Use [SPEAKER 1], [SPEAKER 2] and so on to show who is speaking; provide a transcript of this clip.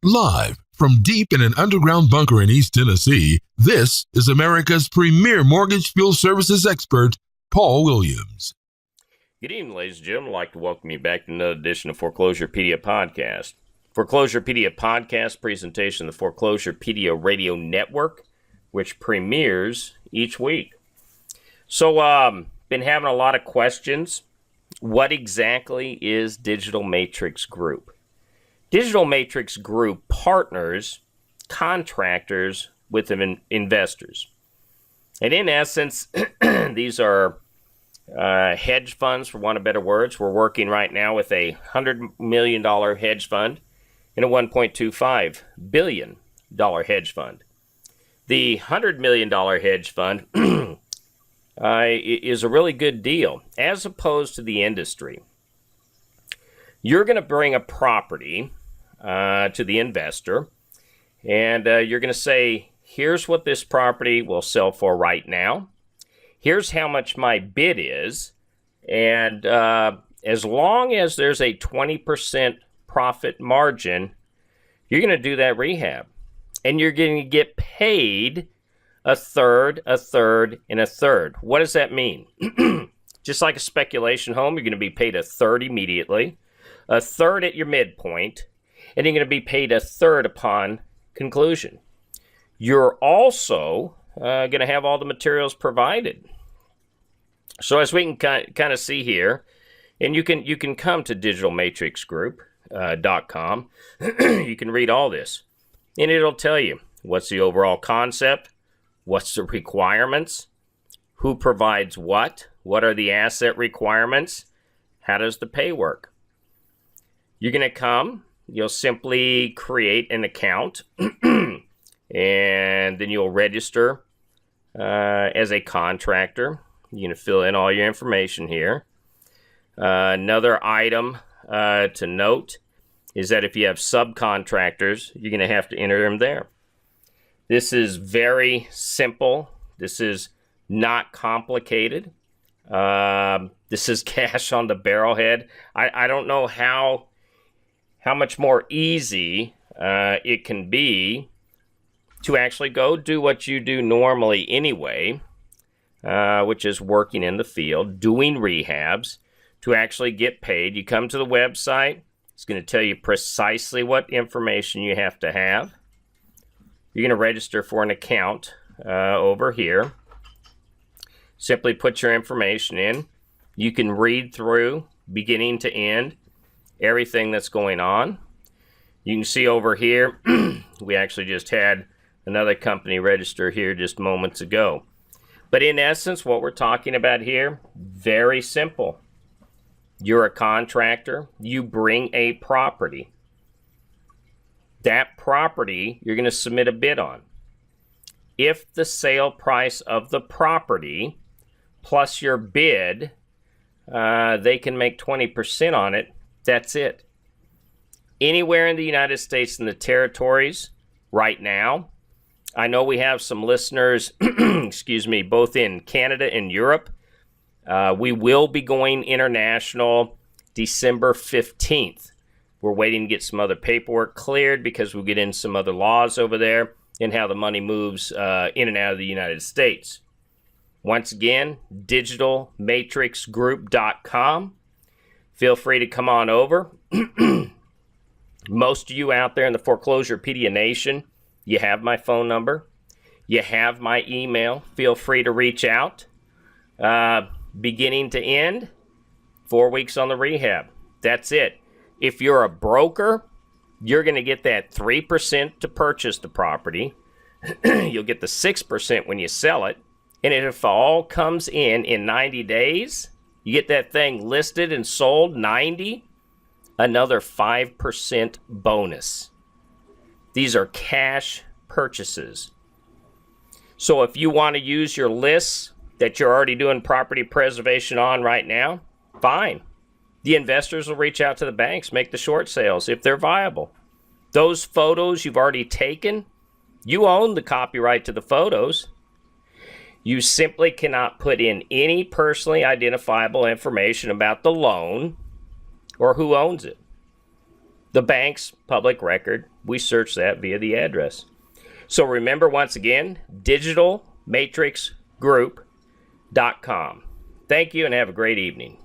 [SPEAKER 1] Live from deep in an underground bunker in East Tennessee, this is America's premier mortgage field services expert, Paul Williams.
[SPEAKER 2] Good evening, ladies and gentlemen. I'd like to welcome you back to another edition of Foreclosurepedia Podcast. Foreclosurepedia Podcast presentation of the Foreclosurepedia Radio Network, which premieres each week. So, been having a lot of questions. What exactly is Digital Matrix Group? Digital Matrix Group partners contractors with investors. And in essence, these are hedge funds, for want of better words. We're working right now with a $100 million hedge fund and a $1.25 billion hedge fund. The $100 million hedge fund is a really good deal as opposed to the industry. You're going to bring a property to the investor, and you're going to say, here's what this property will sell for right now. Here's how much my bid is, and as long as there's a 20% profit margin, you're going to do that rehab, and you're going to get paid a third, a third, and a third. What does that mean? Just like a speculation home, you're going to be paid a third immediately, a third at your midpoint, and you're going to be paid a third upon conclusion. You're also going to have all the materials provided. So as we can kind of see here, and you can come to digitalmatrixgroup.com. You can read all this, and it'll tell you what's the overall concept, what's the requirements, who provides what are the asset requirements, how does the pay work. You're going to come, you'll simply create an account, and then you'll register as a contractor. You're going to fill in all your information here. Another item to note is that if you have subcontractors, you're going to have to enter them there. This is very simple. This is not complicated. This is cash on the barrelhead. I don't know how much more easy it can be to actually go do what you do normally anyway, which is working in the field, doing rehabs, to actually get paid. You come to the website. It's going to tell you precisely what information you have to have. You're going to register for an account over here. Simply put your information in. You can read through, beginning to end, everything that's going on. You can see over here, we actually just had another company register here just moments ago. But in essence, what we're talking about here, very simple. You're a contractor. You bring a property. That property, you're going to submit a bid on. If the sale price of the property plus your bid, they can make 20% on it, that's it. Anywhere in the United States and the territories right now, I know we have some listeners, both in Canada and Europe. We will be going international December 15th. We're waiting to get some other paperwork cleared because we'll get in some other laws over there and how the money moves in and out of the United States. Once again, digitalmatrixgroup.com. Feel free to come on over. Most of you out there in the Foreclosurepedia Nation, you have my phone number. You have my email. Feel free to reach out. Beginning to end, 4 weeks on the rehab. That's it. If you're a broker, you're going to get that 3% to purchase the property. You'll get the 6% when you sell it. And if it all comes in 90 days, you get that thing listed and sold 90, another 5% bonus. These are cash purchases. So if you want to use your lists that you're already doing property preservation on right now, fine. The investors will reach out to the banks, make the short sales if they're viable. Those photos you've already taken, you own the copyright to the photos. You simply cannot put in any personally identifiable information about the loan or who owns it. the bank's public record. We search that via the address. So remember, once again, digitalmatrixgroup.com. Thank you and have a great evening.